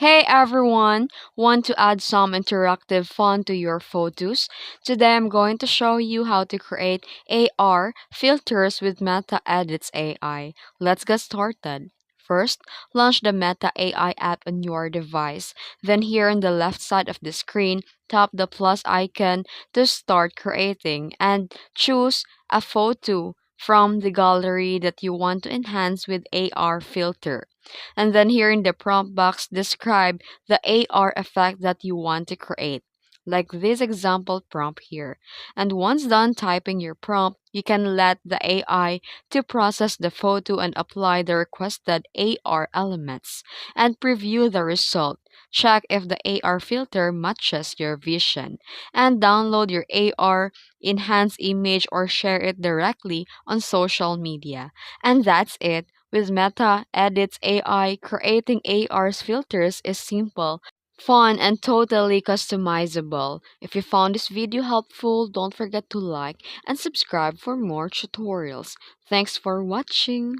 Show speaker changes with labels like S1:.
S1: Hey everyone! Want to add some interactive fun to your photos? Today I'm going to show you how to create AR filters with Meta Edits AI. Let's get started. First, launch the Meta AI app on your device. Then here on the left side of the screen, tap the plus icon to start creating and choose a photo from the gallery that you want to enhance with AR filter. And then here in the prompt box, describe the AR effect that you want to create, like this example prompt here. And once done typing your prompt, you can let the AI to process the photo and apply the requested AR elements and preview the result. Check if the AR filter matches your vision and download your AR enhanced image or share it directly on social media. And that's it. With Meta Edits AI, creating AR's filters is simple, fun, and totally customizable. If you found this video helpful, don't forget to like and subscribe for more tutorials. Thanks for watching.